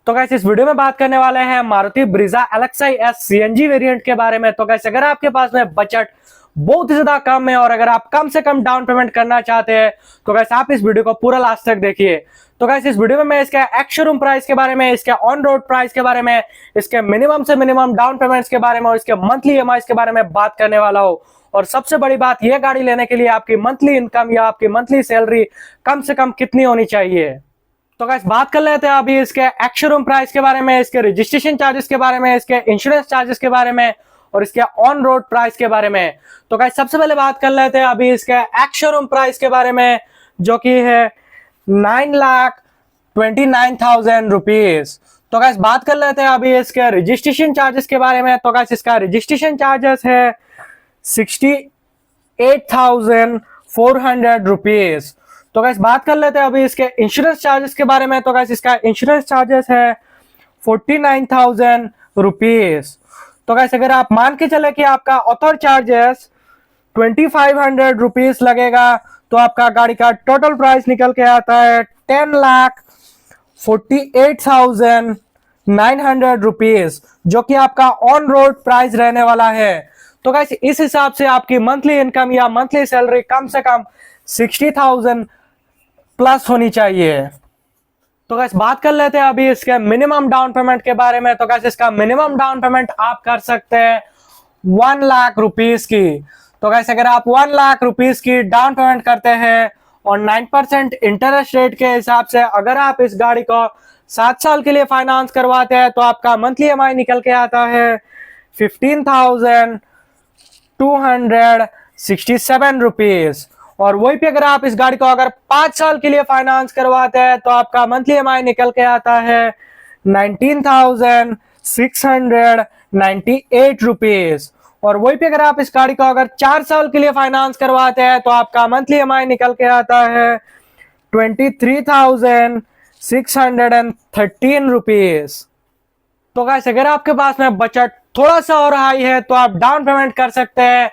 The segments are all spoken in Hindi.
तो गाइस इस वीडियो में बात करने वाले हैं Maruti Brezza LXi S CNG variant के बारे में। तो गाइस अगर आपके पास में बजट बहुत ही ज्यादा कम है और अगर आप कम से कम डाउन पेमेंट करना चाहते हैं तो गाइस आप इस वीडियो को पूरा लास्ट तक देखिए। तो गाइस इस वीडियो में मैं इसके एक्स शोरूम प्राइस के बारे में, इसके ऑन रोड प्राइस के बारे में, इसके मिनिमम से मिनिमम डाउन पेमेंट्स के बारे में और इसके मंथली ईएमआई के बारे में बात करने वाला हूँ। और सबसे बड़ी बात, यह गाड़ी लेने के लिए आपकी मंथली इनकम या आपकी मंथली सैलरी कम से कम कितनी होनी चाहिए। तो गाइस बात कर लेते हैं अभी इसके एक्स शोरूम प्राइस के बारे में, इसके रजिस्ट्रेशन चार्जेस के बारे में, इसके इंश्योरेंस चार्जेस के बारे में और इसके ऑन रोड प्राइस के बारे में। तो गाइस सबसे पहले बात कर लेते हैं अभी इसके एक्स शोरूम प्राइस के बारे में, जो कि है 9,29,000 रुपीज। तो गाइस बात कर लेते हैं अभी इसके रजिस्ट्रेशन चार्जेस के बारे में। तो गाइस इसका रजिस्ट्रेशन चार्जेस है 68,400 रुपीज। तो गाइस बात कर लेते हैं अभी इसके इंश्योरेंस चार्जेस के बारे में। तो गाइस इसका इंश्योरेंस चार्जेस है 49,000 रुपीज। तो गाइस अगर आप मान के चले कि आपका ऑथर चार्जेस 2,500 रुपीज लगेगा तो आपका गाड़ी का टोटल प्राइस निकल के आता है 10,48,900 रुपीज, जो कि आपका ऑन रोड प्राइस रहने वाला है। तो गाइस इस हिसाब से आपकी मंथली इनकम या मंथली सैलरी कम से कम 60,000 प्लस होनी चाहिए। तो गाइस बात कर लेते हैं अभी इसके मिनिमम डाउन पेमेंट के बारे में। तो गाइस इसका मिनिमम डाउन पेमेंट आप कर सकते हैं 1 लाख रुपीस की। तो गाइस अगर आप 1 लाख रुपीस की डाउन पेमेंट करते हैं और 9% इंटरेस्ट रेट के हिसाब से अगर आप इस गाड़ी को 7 साल के लिए फाइनेंस करवाते हैं तो आपका मंथली ईएमआई निकल के आता है 15,267 रुपीज। और वही पे अगर आप इस गाड़ी को अगर 5 साल के लिए फाइनेंस करवाते हैं तो आपका मंथली ईएमआई निकल के आता है 19,698 रुपीज। और वही पे अगर आप इस गाड़ी को अगर 4 साल के लिए फाइनेंस करवाते हैं तो आपका मंथली ईएमआई निकल के आता है 23,613 रुपीज। तो गाइस अगर आपके पास में बजट थोड़ा सा और हाई है तो आप डाउन पेमेंट कर सकते हैं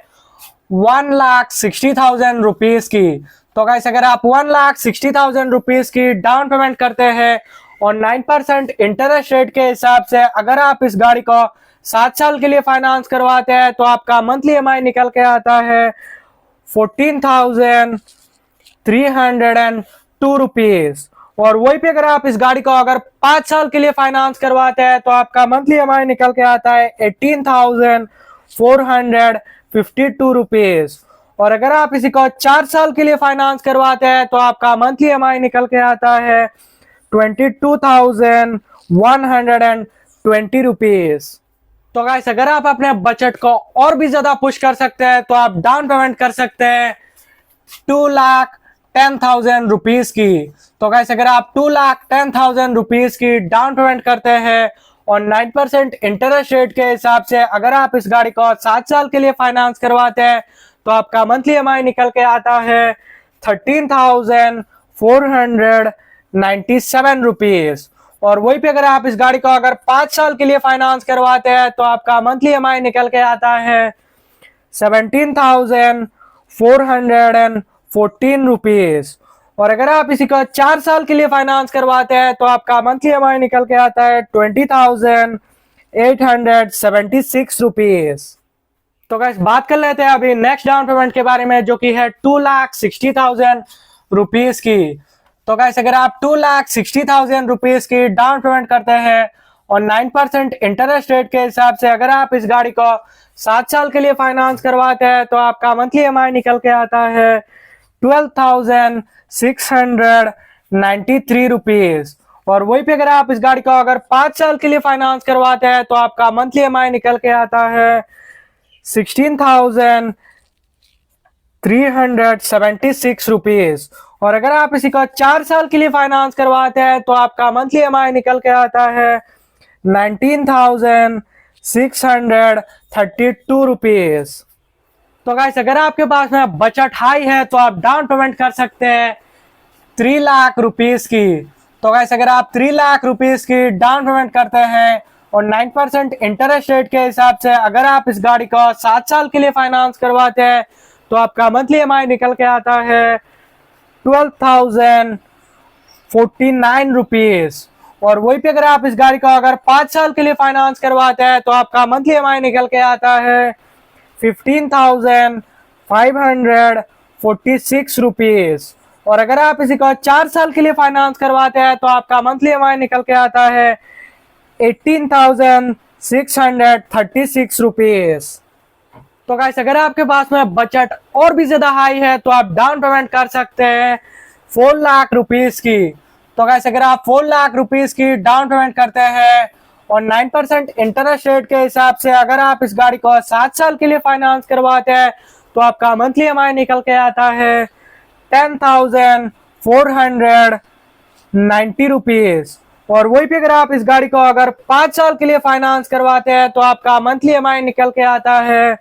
1,60,000 रुपीज की। तो गाइस अगर आप 1,60,000 रुपीज की डाउन पेमेंट करते हैं और 9% इंटरेस्ट रेट के हिसाब से अगर आप इस गाड़ी को 7 साल के लिए फाइनेंस करवाते हैं तो आपका मंथली ईएमआई निकल के आता है 14,302 रुपीज। और वही पे अगर आप इस गाड़ी को अगर 5 साल के लिए फाइनेंस करवाते हैं तो आपका मंथली ईएमआई निकल के आता है 18,452 रुपीज। और अगर आप इसी को 4 साल के लिए फाइनेंस करवाते हैं तो आपका मंथली ईएमआई निकल के आता है 22,120 रुपीज। तो गाइस अगर आप अपने बजट को और भी ज्यादा पुश कर सकते हैं तो आप डाउन पेमेंट कर सकते हैं 2,10,000 रुपीज की। तो गाइस अगर आप 2,10,000 रुपीज की डाउन पेमेंट करते हैं और 9% इंटरेस्ट रेट के हिसाब से अगर आप इस गाड़ी को 7 साल के लिए फाइनेंस करवाते हैं तो आपका मंथली ईएमआई निकल के आता है 13,497 रुपीज। और वही पे अगर आप इस गाड़ी को अगर 5 साल के लिए फाइनेंस करवाते हैं तो आपका मंथली ईएमआई निकल के आता है 17,414 रुपीज। और अगर आप इसी को 4 साल के लिए फाइनेंस करवाते हैं तो आपका मंथली ईएमआई निकल के आता है 20,876 रुपीज। तो गाइस बात कर लेते हैं अभी नेक्स्ट डाउन पेमेंट के बारे में, जो कि है 2,60,000 रुपीज की। तो गाइस अगर आप 2,60,000 रुपीज की डाउन पेमेंट करते हैं और 9% इंटरेस्ट रेट के हिसाब से अगर आप इस गाड़ी को 7 साल के लिए फाइनेंस करवाते हैं तो आपका मंथली ईएमआई निकल के आता है 12,693 रुपीज। और वही पे अगर आप इस गाड़ी को अगर 5 साल के लिए फाइनेंस करवाते हैं तो आपका मंथली ईएमआई निकल के आता है 16,376 रुपीज। और अगर आप इसी को 4 साल के लिए फाइनेंस करवाते हैं तो आपका मंथली ईएमआई निकल के आता है 19,632 रुपीज। तो गाइस अगर आपके पास में बजट हाई है तो आप डाउन पेमेंट कर सकते हैं 3 लाख रुपीस की। तो गाइस अगर आप 3 लाख रुपीस की डाउन पेमेंट करते हैं और 9% इंटरेस्ट रेट के हिसाब से अगर आप इस गाड़ी को 7 साल के लिए फाइनेंस करवाते हैं तो आपका मंथली ईएमआई निकल के आता है 12,049 रुपीज। और वहीं पे अगर आप इस गाड़ी को अगर 5 साल के लिए फाइनेंस करवाते हैं तो आपका मंथली EMI निकल के आता है 15,546 रुपीज। और अगर आप इसी को 4 साल के लिए फाइनेंस करवाते हैं तो आपका मंथली EMI निकल के आता है 18,636 रुपीज। तो गाइस अगर आपके पास में बजट और भी ज्यादा हाई है तो आप डाउन पेमेंट कर सकते हैं 4 लाख रुपीज की। तो गाइस अगर आप 4 लाख रुपीज की डाउन पेमेंट करते हैं और 9% इंटरेस्ट रेट के हिसाब से अगर आप इस गाड़ी को 7 साल के लिए फाइनेंस करवाते हैं तो आपका मंथली EMI निकल के आता है 10,490 रुपीज। और वहीं पे अगर आप इस गाड़ी को अगर 5 साल के लिए फाइनेंस करवाते हैं तो आपका मंथली EMI निकल के आता है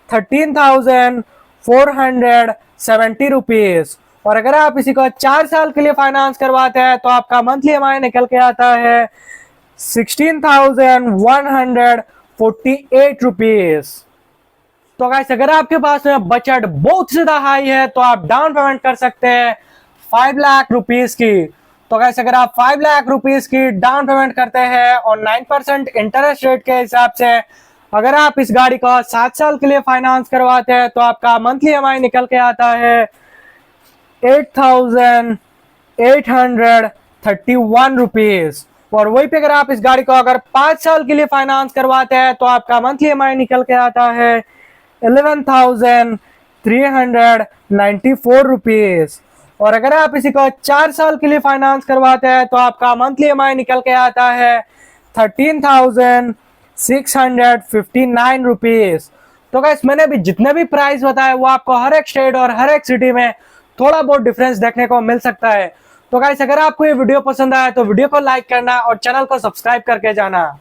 13,470 रुपीज। और अगर आप इसी को 4 साल के लिए फाइनेंस करवाते हैं तो आपका मंथली EMI निकल के आता है 16,148 रुपीज। तो गाइस अगर आपके पास में बजट बहुत ज्यादा हाई है तो आप डाउन पेमेंट कर सकते हैं 5 लाख रुपीज की। तो गाइस अगर आप 5 लाख रुपीज की डाउन पेमेंट करते हैं और 9% इंटरेस्ट रेट के हिसाब से अगर आप इस गाड़ी को 7 साल के लिए फाइनेंस करवाते हैं तो आपका मंथली EMI निकल के आता है 8,831 रुपीज। और वहीं पे अगर आप इस गाड़ी को अगर 5 साल के लिए फाइनेंस करवाते हैं तो आपका मंथली EMI निकल के आता है 11,394 रुपीज। और अगर आप इसी को 4 साल के लिए फाइनेंस करवाते हैं तो आपका मंथली EMI निकल के आता है 13,659 रुपीज। तो गाइस मैंने अभी जितने भी प्राइस बताए वो आपको हर एक स्टेट और हर एक सिटी में थोड़ा बहुत डिफरेंस देखने को मिल सकता है। तो गाइस अगर आपको ये वीडियो पसंद आया तो वीडियो को लाइक करना और चैनल को सब्सक्राइब करके जाना।